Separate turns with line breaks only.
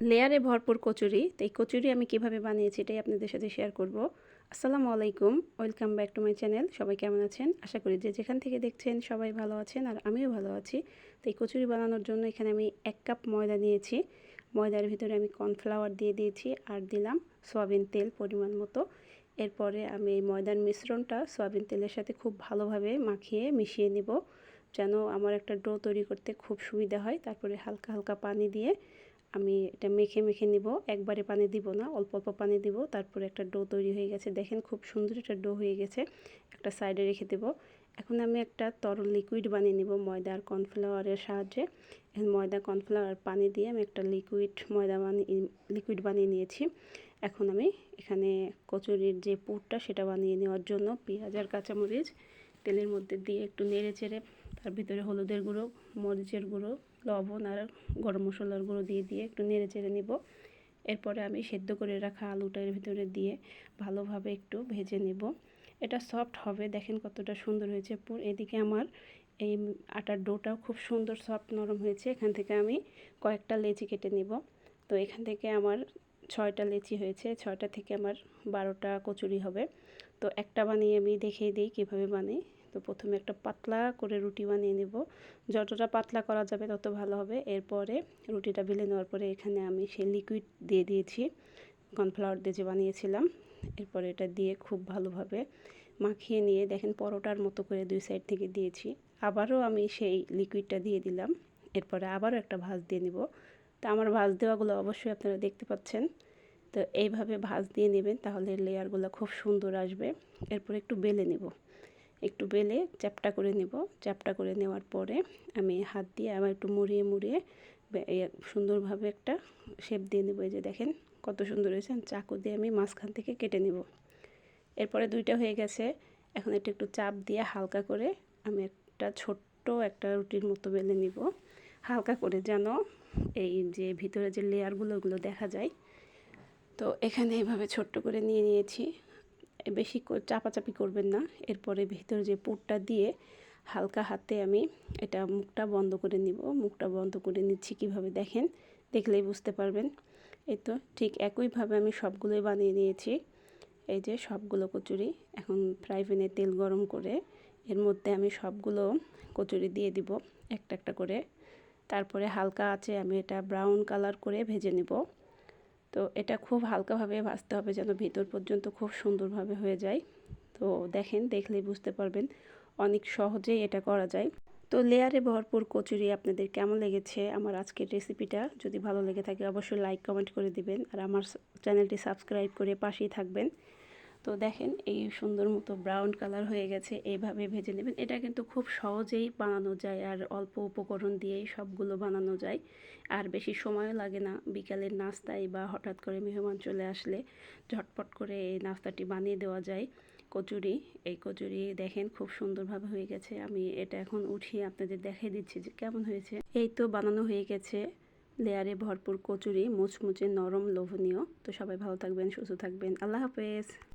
লেয়ারে ভরপুর কচুরি। তো এই কচুরি আমি কিভাবে বানিয়েছি এটাই আপনাদের সাথে শেয়ার করব। আসসালামু আলাইকুম, welcome back to my channel. সবাই কেমন আছেন? আশা করি যে যেখান থেকে দেখছেন সবাই ভালো আছেন আর আমিও ভালো আছি। তো এই কচুরি বানানোর জন্য এখানে আমি 1 কাপ ময়দা নিয়েছি। ময়দার ভিতরে আমি কর্নফ্লাওয়ার দিয়ে দিয়েছি আর দিলাম সয়াবিন তেল পরিমাণ মতো। এরপরে আমি এই ময়দার মিশ্রণটা সয়াবিন তেলের সাথে খুব ভালোভাবে মাখিয়ে মিশিয়ে নিব, যেন আমার একটা ডো তৈরি করতে খুব সুবিধা হয়। তারপরে হালকা হালকা পানি দিয়ে আমি এটা মেখে মেখে নিব, একবারে পানি দিব না, অল্প অল্প পানি দিব। তারপরে একটা ডো তৈরি হয়ে গেছে, দেখেন খুব সুন্দর একটা ডো হয়ে গেছে। একটা সাইডে রেখে দেব। এখন আমি একটা তরল লিকুইড বানিয়ে নিব ময়দা আর কর্নফ্লাওয়ারের সাহায্যে। এখন ময়দা কর্নফ্লাওয়ার পানি দিয়ে আমি একটা লিকুইড বানিয়ে নিয়েছি। এখন আমি এখানে কচুরির যে পুরটা সেটা বানিয়ে নেওয়ার জন্য পেঁয়াজ আর কাঁচামরিচ তেলের মধ্যে দিয়ে একটু নেড়ে চেড়ে তার ভিতরে হলুদের গুঁড়ো, মরিচের গুঁড়ো, লবণ আর গরম মশলার গুঁড়ো দিয়ে দিয়ে একটু নেড়ে চেড়ে নিব। এরপরে আমি সেদ্ধ করে রাখা আলুটা এর ভিতরে দিয়ে ভালোভাবে একটু ভেজে নেব। এটা সফট হবে, দেখেন কতটা সুন্দর হয়েছে পুর। এদিকে আমার এই আটার ডোটাও খুব সুন্দর সফট নরম হয়েছে। এখান থেকে আমি কয়েকটা লেচি কেটে নিব। তো এখান থেকে আমার 6টা লেচি হয়েছে, 6টা থেকে আমার 12টা কচুরি হবে। তো একটা বানিয়ে আমি দেখিয়ে দিই কীভাবে বানাই। তো প্রথমে একটা পাতলা করে রুটি বানিয়ে নেব, যতটা পাতলা করা যাবে তত ভালো হবে। এরপরে রুটিটা বেলে নেওয়ার পরে এখানে আমি সেই লিকুইড দিয়ে দিয়েছি কর্নফ্লাওয়ার দিয়ে যে বানিয়েছিলাম। এরপরে এটা দিয়ে খুব ভালোভাবে মাখিয়ে নিয়ে দেখেন পরোটার মতো করে 2 সাইড থেকে দিয়েছি। আবারও আমি সেই লিকুইডটা দিয়ে দিলাম। এরপরে আবারও একটা ভাঁজ দিয়ে নিব। তো আমার ভাঁজ দেওয়াগুলো অবশ্যই আপনারা দেখতে পাচ্ছেন। তো এইভাবে ভাঁজ দিয়ে নেবেন, তাহলে লেয়ারগুলো খুব সুন্দর আসবে। এরপর একটু বেলে নেব, একটু বেলে চ্যাপটা করে নেব। চ্যাপটা করে নেওয়ার পরে আমি হাত দিয়ে আবার একটু মুড়িয়ে মুড়িয়ে সুন্দরভাবে একটা শেপ দিয়ে নেব। এই যে দেখেন কত সুন্দর হয়েছে। চাকু দিয়ে আমি মাঝখান থেকে কেটে নেব। এরপরে 2টা হয়ে গেছে। এখন এটা একটু চাপ দিয়ে হালকা করে আমি একটা ছোট্ট একটা রুটির মতো বেলে নিব, হালকা করে, যেন এই যে ভিতরে যে লেয়ারগুলো ওগুলো দেখা যায়। তো এখানে এইভাবে ছোট্ট করে নিয়ে নিয়েছি। বেশি চাপাচাপি করবেন না। এরপরে ভিতরে যে পুরটা দিয়ে হালকা হাতে আমি এটা মুখটা বন্ধ করে নিব। মুখটা বন্ধ করে নিচ্ছি কিভাবে দেখেন, দেখলেই বুঝতে পারবেন। এই তো ঠিক একইভাবে আমি সবগুলোই বানিয়ে নিয়েছি। এই যে সবগুলো কচুরি। এখন ফ্রাই প্যানে তেল গরম করে এর মধ্যে আমি সবগুলো কচুরি দিয়ে দিব একটা একটা করে। তারপরে হালকা আঁচে আমি এটা ব্রাউন কালার করে ভেজে নেব। তো এটা খুব হালকাভাবে ভাজতে হবে যেন ভিতর পর্যন্ত খুব সুন্দরভাবে হয়ে যায়। তো দেখেন, দেখলেই বুঝতে পারবেন অনেক সহজেই এটা করা যায়। তো লেয়ারে ভরপুর কচুরি আপনাদের কেমন লেগেছে আমার আজকের রেসিপিটা? যদি ভালো লেগে থাকে অবশ্যই লাইক কমেন্ট করে দিবেন আর আমার চ্যানেলটি সাবস্ক্রাইব করে পাশেই থাকবেন। তো দেখেন এই সুন্দর মতো ব্রাউন কালার হয়ে গেছে, এইভাবে ভেজে নেবেন। এটা কিন্তু খুব সহজেই বানানো যায় আর অল্প উপকরণ দিয়েই সবগুলো বানানো যায়। আর বেশি সময়ও লাগে না। বিকালের নাস্তায় বা হঠাৎ করে মেহমান চলে আসলে ঝটপট করে এই নাস্তাটি বানিয়ে দেওয়া যায়। কচুরি, এই কচুরি দেখেন খুব সুন্দরভাবে হয়ে গেছে। আমি এটা এখন উঠিয়ে আপনাদের দেখিয়ে দিচ্ছি যে কেমন হয়েছে। এই তো বানানো হয়ে গেছে লেয়ারে ভরপুর কচুরি, মুচমুচে নরম লোভনীয়। তো সবাই ভালো থাকবেন, সুস্থ থাকবেন। আল্লাহ হাফেজ।